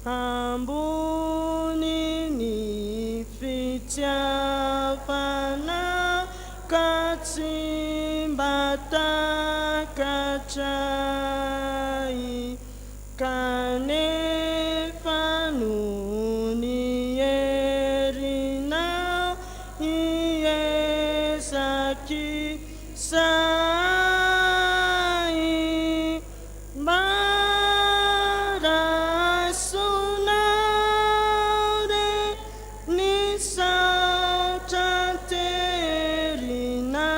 ambony ny fitiavana ka tsy mba takatray kanefa no ny herinao hiezaky say marasonao re ny saotra terina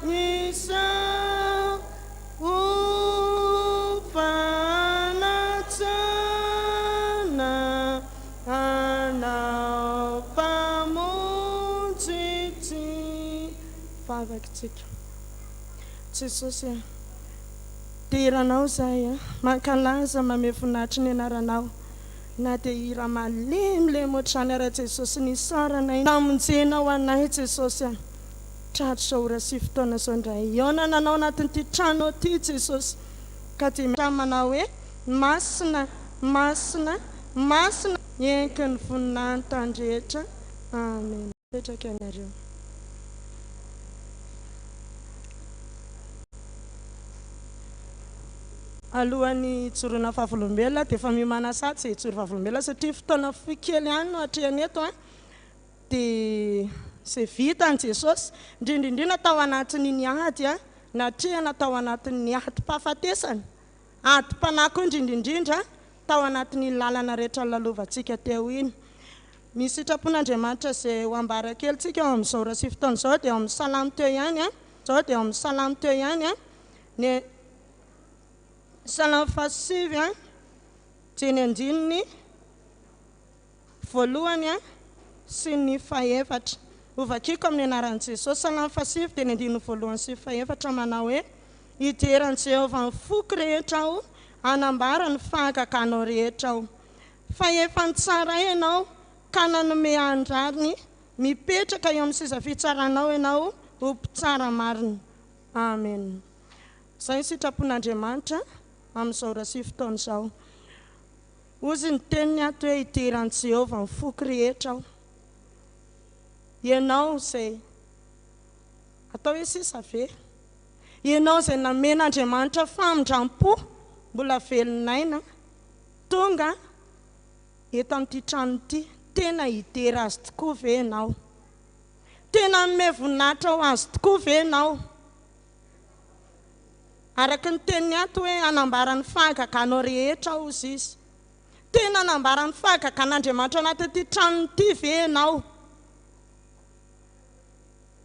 isao ufanatsana anao pamontsitsy favakitsika Jesosy tiranao zay mankalaza mamefinatry ny anaranao na dia ira malemilemy ohatrany ara Jesosy ny sarana namonjenao anay Jesosy tratra ora sy fotoana zao indray iona nanao anatin'ity trano ty Jesosy ka dia manao hoe masina masina masina enky ny voninahiny tandrehetra amen petraka anareo alohan'ny joroana fahavolombelona dia efa mimana satsy joro fahavolombelona satria fotoana fikely ihany no hatrehany eto dia izay vita ny Jesosy indrindrindrina tao anatin'ny ady natrehana tao anatin'ny ady-pahafatesana ady-panako indrindrindrindra tao anatin'ny lalana rehetra lalovantsika teo iny misy sitrapon'Andriamanitra izay ho ambara kelyntsika eo amin'izao ora sy fotoana izao dia eo amin'ny salamo teo ihany izao dia eo amin'ny salamo teo ihany ny salamo fahasivy jeny andininy voalohany sy ny fahaefatra ovakiko amin'ny anaran'i Jesosy salamo fahasivy dia ny andininy voalohany sy fahaefatra manao hoe hijeran'i Jehovah ny foko rehetra aho hanambara ny fahagaganao rehetra aho fa efa nitsara ianao ka nanome andrariny mipetraka eo amin'ny seza fitsaranao ianao ho mpitsara marina amen izay sitrapon'Andriamanitra amin'izao ora sy fotoana izao ozy ny teniny ato hoe hijeran'i Jehovah ny foko rehetra aho ianao izay atao hoe sisa ve ianao izay namen'Andriamanitra famindram-po mbola velon'aina tonga eto amin'ity trano ity tena hidera azy tokoa ve ianao tena nome voninahitra ho azy tokoa ve ianao araka ny teniny ato hoe hanambara ny fahagaganao rehetra ozy izy tena hanambara ny fahagagan'Andriamanitra anatin'ity trano ity ve ianao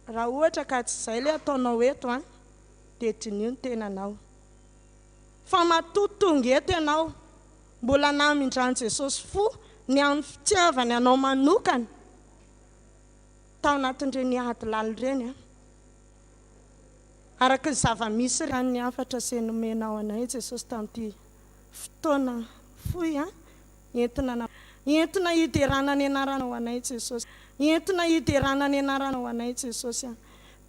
raha ohatra ka tsy izay ilay ataonao eto dia dinio ny tenanao fa matotonga eto ianao mbola namindran'i Jesosy fo ny amin'ny fitiavany anao manokana tao anatin'ireny ady lala ireny araka ny zava-misy ny afatra izay nomenao anay Jesosy tamin'ity fotoana fohy entina hiderana ny anaranao anay Jesosy entina hiderana ny anaranao anay Jesosy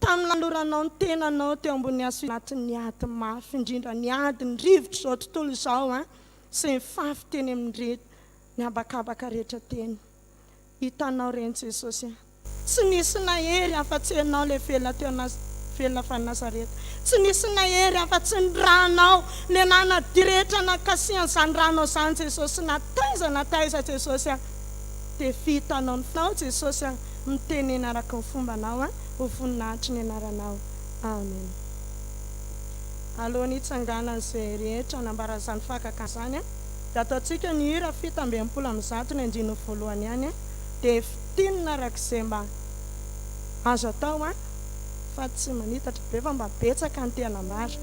tamin'ny naloranao ny tenanao teo ambony hazo anatin'ny ady mafy indrindra ny ady ny rivotra izao tontolo izao sy ny fafy teny amin'ny ny abakabaka rehetra teny hitanao reny Jesosy tsy nisy nahery afa-tsy ianao ilay velona teo velona fa Nazareta tsy nisy nahery afa-tsy ny ranao ilay nanady rehetra nakasihan'izany ranao izany Jesosy nataiza Jesosy dia vitanao ny finao Jesosy mitenena araka ny fombanao ho voninahitry ny anaranao amen alohan'ny hitsanganan'izay rehetra hanambara izany fahagagan'izany dia ataontsika ny hira 7:30 ny andininy voalohany ihany dia fitinina arak'izay mba azo atao fa tsy manitatra be fa mba betsaka ny te-hanambara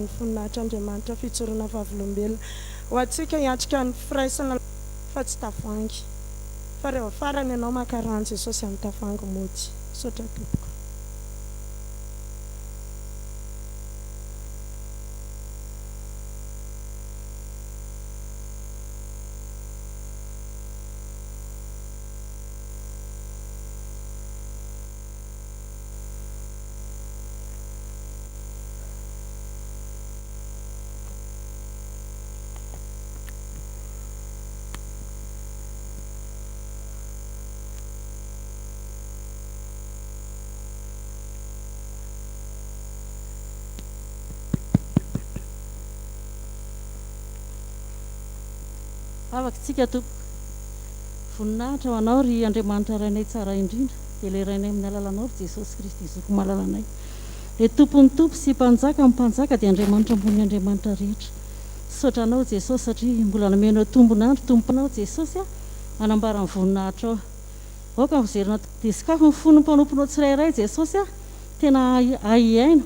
ny voninahitra Andriamanitra fitsorona vavolombelona ho antsika hiatrika ny firaisana fa tsy tavoangy fa rehefa farany ianao makaran Jesosy amin'ny tavoangy mody sotra tompoko. Afaka tompoko voninahitra ho anao ry Andriamanitra rainay tsara indrindra dia ilay rainay amin'ny alalanao ry Jesosy Kristy zoko malalanay. Ilay tompon'ny tompo sy mpanjaka amin'ny mpanjaka dia Andriamanitra ambony Andriamanitra rehetra. Sotranao Jesosy satria mbola nomenao tombonandro tomponao Jesosy anambarany voninahitra ao. Aoka miverina dia sakafo ny fony ny mpanomponao tsirairay Jesosy tena aihaino